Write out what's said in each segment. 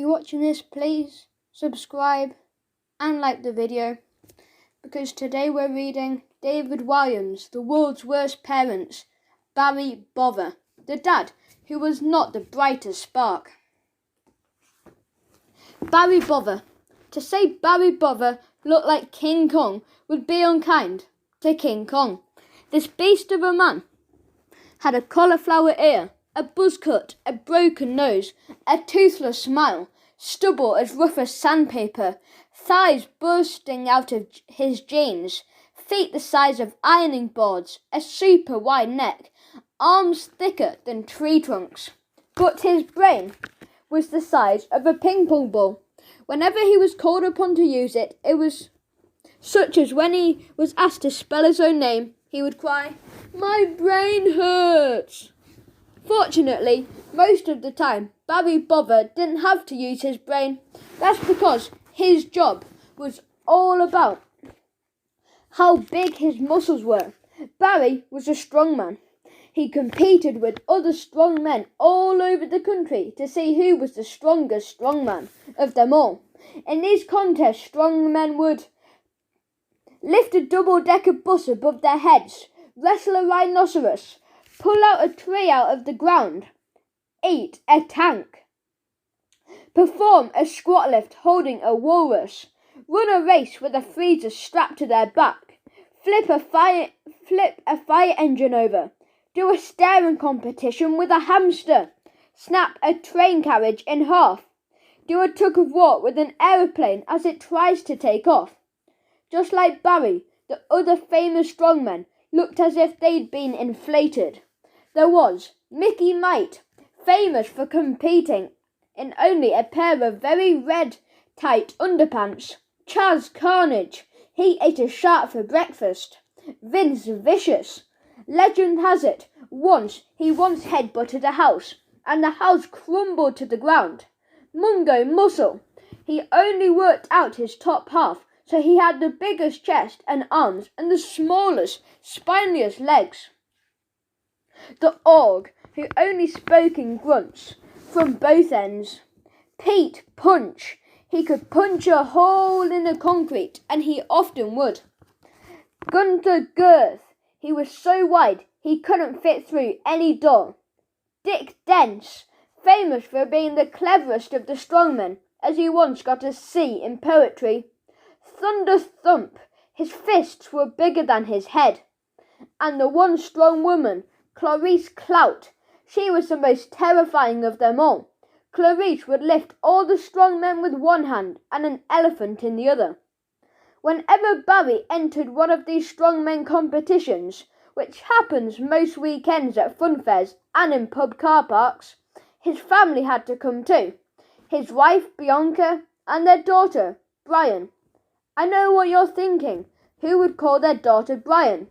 you're watching this, please subscribe and like the video, because today we're reading David Williams' The World's Worst Parents, Barry Bovver, the dad who was not the brightest spark. Barry Bovver. To say Barry Bovver looked like King Kong would be unkind to King Kong. This beast of a man had a cauliflower ear, a buzz cut, a broken nose, a toothless smile, stubble as rough as sandpaper, thighs bursting out of his jeans, feet the size of ironing boards, a super wide neck, arms thicker than tree trunks. But his brain was the size of a ping pong ball. Whenever he was called upon to use it, it was such as when he was asked to spell his own name, he would cry, "My brain hurts." Fortunately, most of the time, Barry Bovver didn't have to use his brain. That's because his job was all about how big his muscles were. Barry was a strong man. He competed with other strong men all over the country to see who was the strongest strongman of them all. In these contests, strong men would lift a double-decker bus above their heads, wrestle a rhinoceros, pull out a tree out of the ground, eat a tank, perform a squat lift holding a walrus, run a race with a freezer strapped to their back, flip a fire engine over, do a staring competition with a hamster, snap a train carriage in half, do a tug of war with an aeroplane as it tries to take off. Just like Barry, the other famous strongmen looked as if they'd been inflated. There was Mickey Might, famous for competing in only a pair of very red tight underpants. Chaz Carnage, he ate a shark for breakfast. Vince Vicious, legend has it, he once headbutted a house, and the house crumbled to the ground. Mungo Muscle, he only worked out his top half, so he had the biggest chest and arms and the smallest, spineless legs. The Org, who only spoke in grunts from both ends. Pete Punch, he could punch a hole in the concrete, and he often would. Gunther Girth, he was so wide he couldn't fit through any door. Dick Dence, famous for being the cleverest of the strongmen, as he once got a C in poetry. Thunder Thump, his fists were bigger than his head. And the one strong woman, Clarice Clout, she was the most terrifying of them all. Clarice would lift all the strong men with one hand and an elephant in the other. Whenever Barry entered one of these strongmen competitions, which happens most weekends at fun fairs and in pub car parks, his family had to come too. His wife, Bianca, and their daughter, Brian. I know what you're thinking. Who would call their daughter Brian?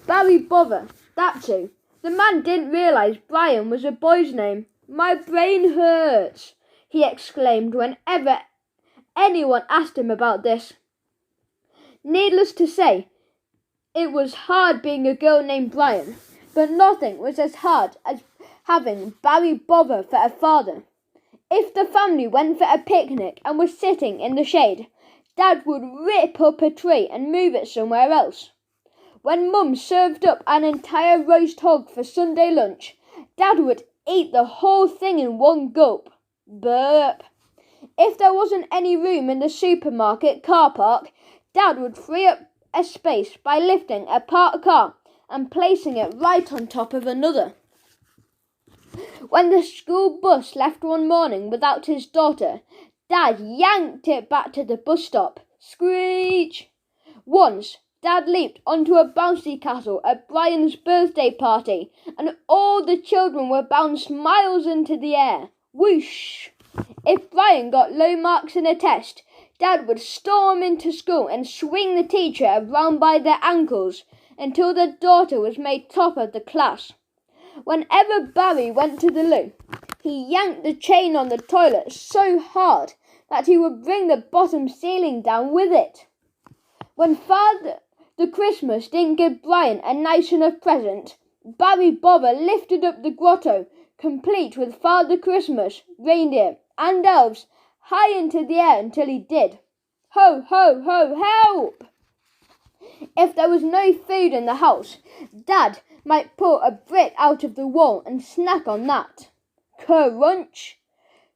Barry Bovver, that's who. The man didn't realise Brian was a boy's name. "My brain hurts," he exclaimed whenever anyone asked him about this. Needless to say, it was hard being a girl named Brian, but nothing was as hard as having Barry Bovver for a father. If the family went for a picnic and was sitting in the shade, Dad would rip up a tree and move it somewhere else. When Mum served up an entire roast hog for Sunday lunch, Dad would eat the whole thing in one gulp. Burp. If there wasn't any room in the supermarket car park, Dad would free up a space by lifting a parked car and placing it right on top of another. When the school bus left one morning without his daughter, Dad yanked it back to the bus stop. Screech! Once, Dad leaped onto a bouncy castle at Brian's birthday party, and all the children were bounced miles into the air. Whoosh! If Brian got low marks in a test, Dad would storm into school and swing the teacher around by their ankles until their daughter was made top of the class. Whenever Barry went to the loo, he yanked the chain on the toilet so hard that he would bring the bottom ceiling down with it. When Father Christmas didn't give Brian a nice enough present, Barry Bovver lifted up the grotto, complete with Father Christmas, reindeer, and elves high into the air until he did. Ho, ho, ho, help! If there was no food in the house, Dad might pull a brick out of the wall and snack on that. Crunch!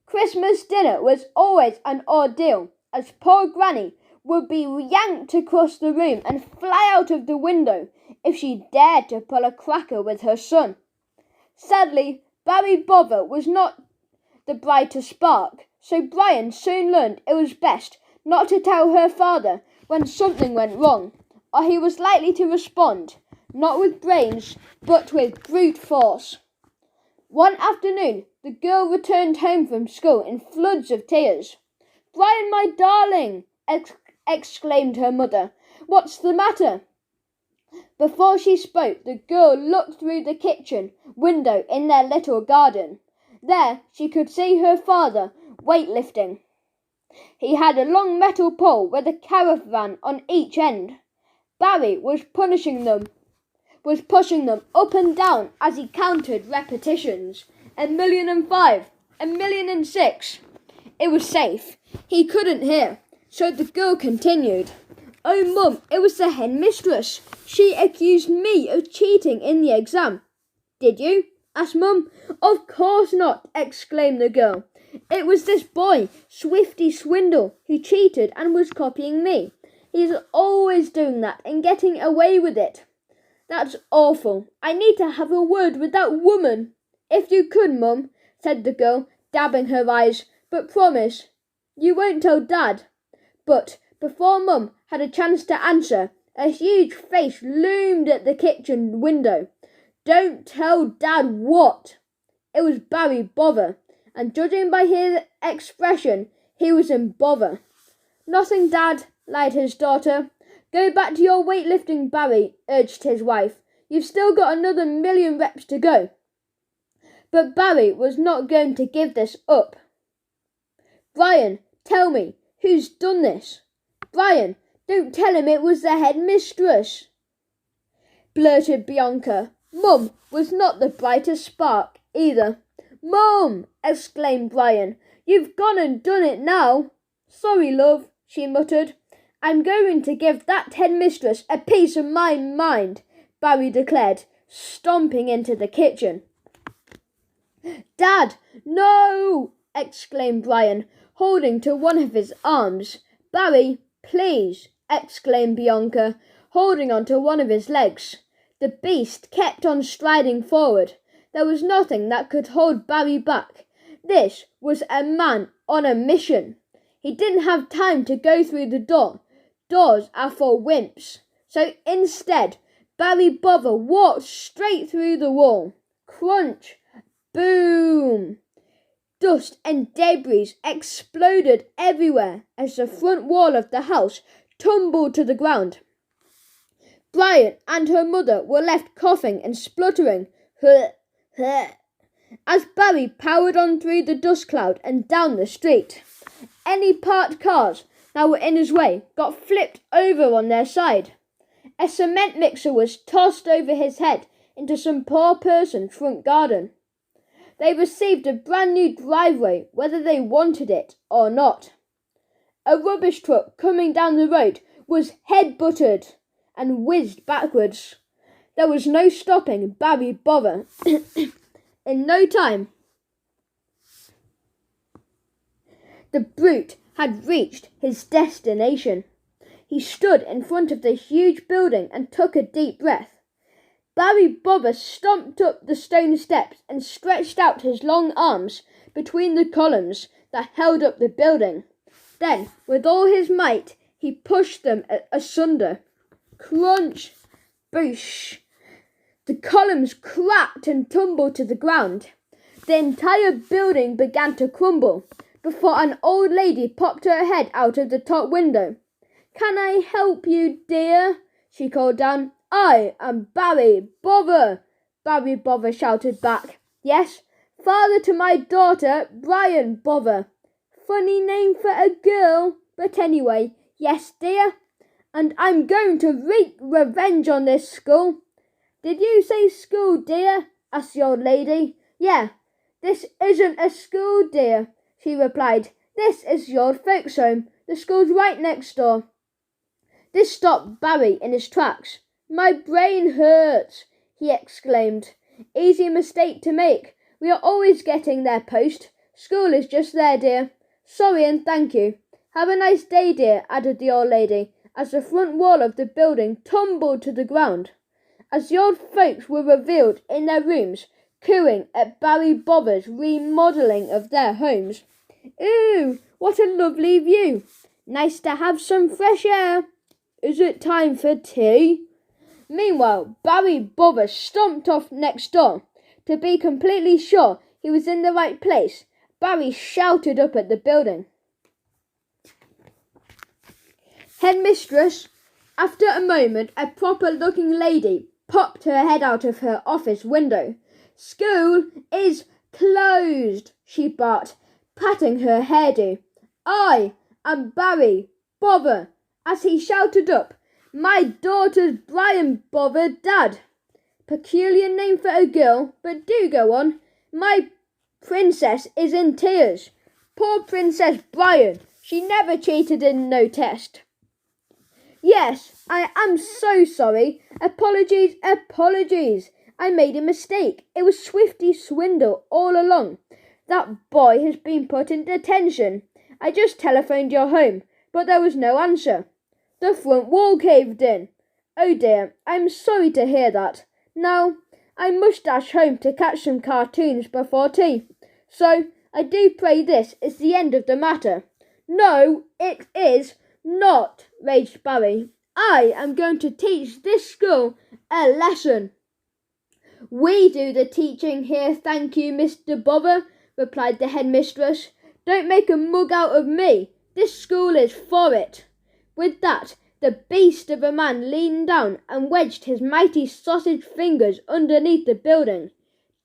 Christmas dinner was always an ordeal, as poor Granny would be yanked across the room and fly out of the window if she dared to pull a cracker with her son. Sadly, Barry Bovver was not the brightest spark, so Brian soon learned it was best not to tell her father when something went wrong, or he was likely to respond, not with brains, but with brute force. One afternoon, the girl returned home from school in floods of tears. "Brian, my darling!" exclaimed her mother. "What's the matter?" Before she spoke, the girl looked through the kitchen window in their little garden. There she could see her father weightlifting. He had a long metal pole with a caravan on each end. Barry was pushing them up and down as he counted repetitions. 1,000,005, 1,000,006. It was safe. He couldn't hear, so the girl continued. "Oh, Mum, it was the headmistress. She accused me of cheating in the exam." "Did you?" asked Mum. "Of course not," exclaimed the girl. "It was this boy, Swifty Swindle, who cheated and was copying me. He's always doing that and getting away with it." "That's awful. I need to have a word with that woman." "If you could, Mum," said the girl, dabbing her eyes, "but promise you won't tell Dad." But before Mum had a chance to answer, a huge face loomed at the kitchen window. "Don't tell Dad what?" It was Barry Bovver, and judging by his expression, he was in bother. "Nothing, Dad," lied his daughter. "Go back to your weightlifting, Barry," urged his wife. "You've still got another 1,000,000 reps to go." But Barry was not going to give this up. "Brian, tell me, who's done this?" "Brian, don't tell him it was the headmistress," blurted Bianca. Mum was not the brightest spark either. "Mum!" exclaimed Brian. "You've gone and done it now." "Sorry, love," she muttered. "I'm going to give that headmistress a piece of my mind," Barry declared, stomping into the kitchen. "Dad, no!" exclaimed Brian, holding to one of his arms. "Barry, please!" exclaimed Bianca, holding onto one of his legs. The beast kept on striding forward. There was nothing that could hold Barry back. This was a man on a mission. He didn't have time to go through the door. Doors are for wimps. So instead, Barry Bovver walked straight through the wall. Crunch! Boom! Dust and debris exploded everywhere as the front wall of the house tumbled to the ground. Brian and her mother were left coughing and spluttering as Barry powered on through the dust cloud and down the street. Any parked cars that were in his way got flipped over on their side. A cement mixer was tossed over his head into some poor person's front garden. They received a brand new driveway whether they wanted it or not. A rubbish truck coming down the road was head-butted and whizzed backwards. There was no stopping Barry Bovver. In no time, the brute had reached his destination. He stood in front of the huge building and took a deep breath. Barry Bovver stomped up the stone steps and stretched out his long arms between the columns that held up the building. Then, with all his might, he pushed them asunder. Crunch! Boosh! The columns cracked and tumbled to the ground. The entire building began to crumble before an old lady popped her head out of the top window. "Can I help you, dear?" she called down. "I am Barry Bovver," Barry Bovver shouted back. "Yes, father to my daughter, Brian Bovver. Funny name for a girl, but anyway, yes, dear. And I'm going to wreak revenge on this school." "Did you say school, dear?" asked the old lady. "Yeah, this isn't a school, dear," she replied. This is your folks' home. The school's right next door." This stopped Barry in his tracks. "My brain hurts," he exclaimed. "Easy mistake to make. We are always getting their post. School is just there, dear. Sorry and thank you. Have a nice day, dear," added the old lady, as the front wall of the building tumbled to the ground. As the old folks were revealed in their rooms, cooing at Barry Bovver's remodelling of their homes. "Ooh, what a lovely view. Nice to have some fresh air. Is it time for tea?" Meanwhile, Barry Bovver stomped off next door. To be completely sure he was in the right place, Barry shouted up at the building. "Headmistress!" After a moment, a proper-looking lady popped her head out of her office window. "School is closed," she barked, patting her hairdo. "I am Barry Bovver," as he shouted up. "My daughter's Brian Bovver, Dad." Peculiar name for a girl, but do go on. "My princess is in tears. Poor Princess Brian. She never cheated in no test." "Yes, I am so sorry. Apologies. I made a mistake. It was Swifty Swindle all along. That boy has been put in detention. I just telephoned your home, but there was no answer. The front wall caved in. Oh dear, I'm sorry to hear that. Now, I must dash home to catch some cartoons before tea. So, I do pray this is the end of the matter." "No, it is not," raged Barry. "I am going to teach this school a lesson." "We do the teaching here, thank you, Mr. Bovver," replied the headmistress. "Don't make a mug out of me. This school is for it." With that, the beast of a man leaned down and wedged his mighty sausage fingers underneath the building.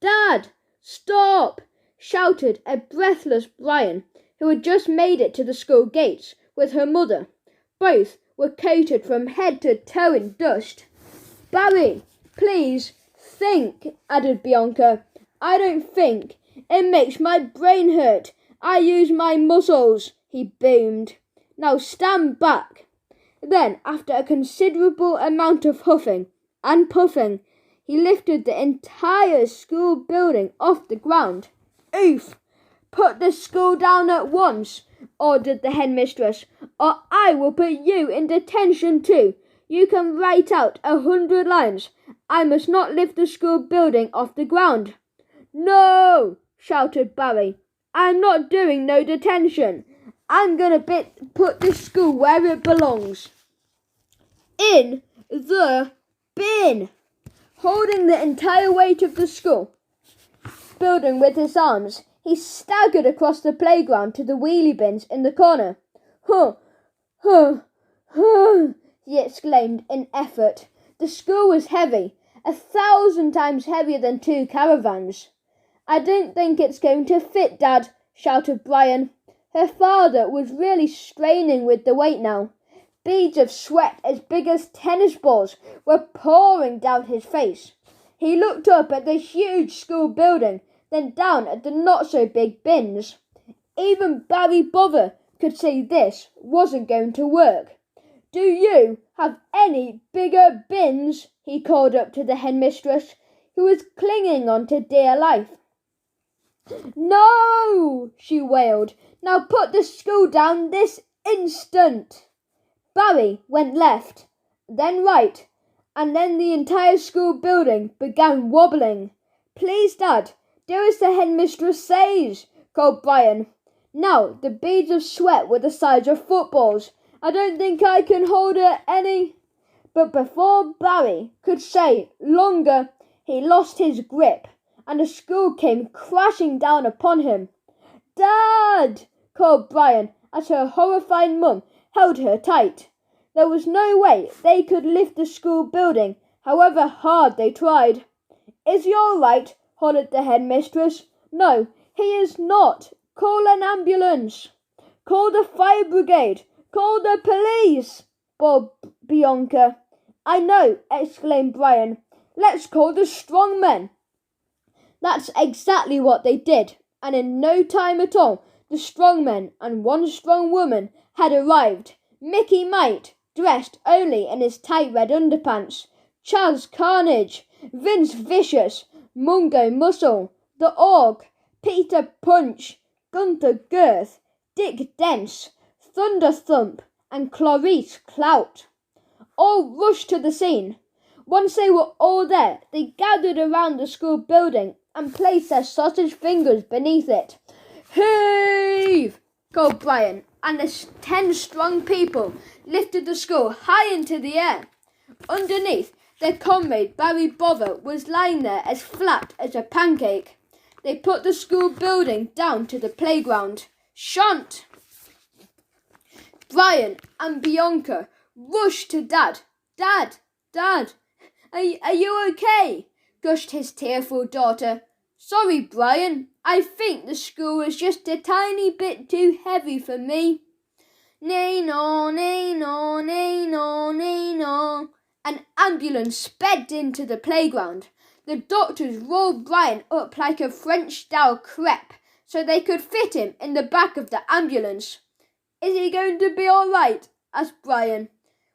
"Dad, stop!" shouted a breathless Brian, who had just made it to the school gates with her mother. Both were coated from head to toe in dust. "Barry, please, think," added Bianca. "I don't think. It makes my brain hurt. I use my muscles," he boomed. "Now stand back." Then, after a considerable amount of huffing and puffing, he lifted the entire school building off the ground. "Oof! Put the school down at once," ordered the headmistress, "or I will put you in detention too. You can write out 100 lines. I must not lift the school building off the ground." "No!" shouted Barry. "I'm not doing no detention. I'm going to put this school where it belongs. In the bin." Holding the entire weight of the school building with his arms, he staggered across the playground to the wheelie bins in the corner. "Huh, huh, huh," he exclaimed in effort. The school was heavy, 1,000 times heavier than 2 caravans. "I don't think it's going to fit, Dad," shouted Brian. Her father was really straining with the weight now. Beads of sweat as big as tennis balls were pouring down his face. He looked up at the huge school building, then down at the not-so-big bins. Even Barry Bovver could see this wasn't going to work. "Do you have any bigger bins?" he called up to the headmistress, who was clinging on to dear life. "No!" she wailed. "Now put the school down this instant." Barry went left, then right, and then the entire school building began wobbling. "Please, Dad, do as the headmistress says," called Brian. Now the beads of sweat were the size of footballs. "I don't think I can hold it any." But before Barry could say longer, he lost his grip, and the school came crashing down upon him. "Dad!" called Brian, as her horrified mum held her tight. There was no way they could lift the school building, however hard they tried. "Is he all right?" hollered the headmistress. "No, he is not. Call an ambulance." "Call the fire brigade. Call the police," bawled Bianca. "I know," exclaimed Brian. "Let's call the strong men." That's exactly what they did, and in no time at all, The strong men and one strong woman had arrived. Mickey Mite, dressed only in his tight red underpants, Charles Carnage, Vince Vicious, Mungo Muscle, the Orc, Peter Punch, Gunther Girth, Dick Dence, Thunder Thump, and Clarice Clout all rushed to the scene. Once they were all there, they gathered around the school building and placed their sausage fingers beneath it. "Heave!" called Brian, and the 10 strong people lifted the school high into the air. Underneath, their comrade Barry Bovver was lying there as flat as a pancake. They put the school building down to the playground. Shunt! Brian and Bianca rushed to Dad. "Dad, Dad, are you okay?" gushed his tearful daughter. "Sorry, Brian. I think the school was just a tiny bit too heavy for me." "Nay-no, nay-no, nay-no, nay-no." An ambulance sped into the playground. The doctors rolled Brian up like a French-style crepe so they could fit him in the back of the ambulance. "Is he going to be all right?" asked Brian.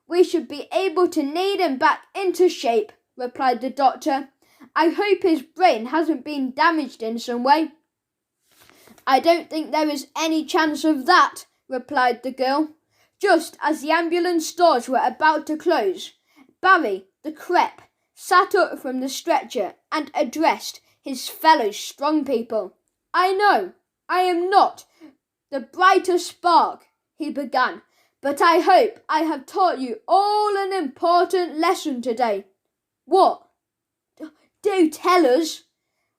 "We should be able to knead him back into shape," replied the doctor. "I hope his brain hasn't been damaged in some way." "I don't think there is any chance of that," replied the girl. Just as the ambulance doors were about to close, Barry, the crepe, sat up from the stretcher and addressed his fellow strong people. "I know I am not the brightest spark," he began, "but I hope I have taught you all an important lesson today." "What? Do tell us."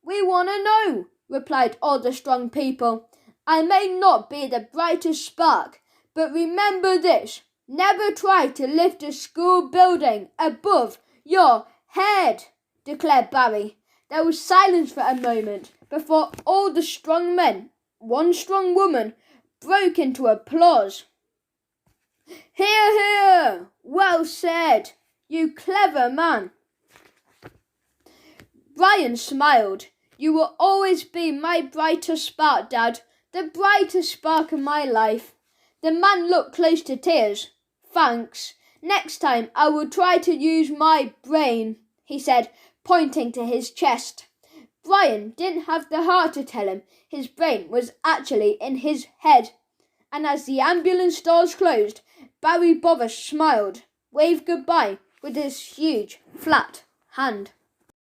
"We want to know," replied all the strong people. "I may not be the brightest spark, but remember this. Never try to lift a school building above your head," declared Barry. There was silence for a moment before all the strong men, one strong woman, broke into applause. "Hear, hear! Well said, you clever man." Brian smiled. "You will always be my brightest spark, Dad, the brightest spark of my life." The man looked close to tears. "Thanks. Next time I will try to use my brain," he said, pointing to his chest. Brian didn't have the heart to tell him his brain was actually in his head. And as the ambulance doors closed, Barry Bovver smiled, waved goodbye with his huge, flat hand.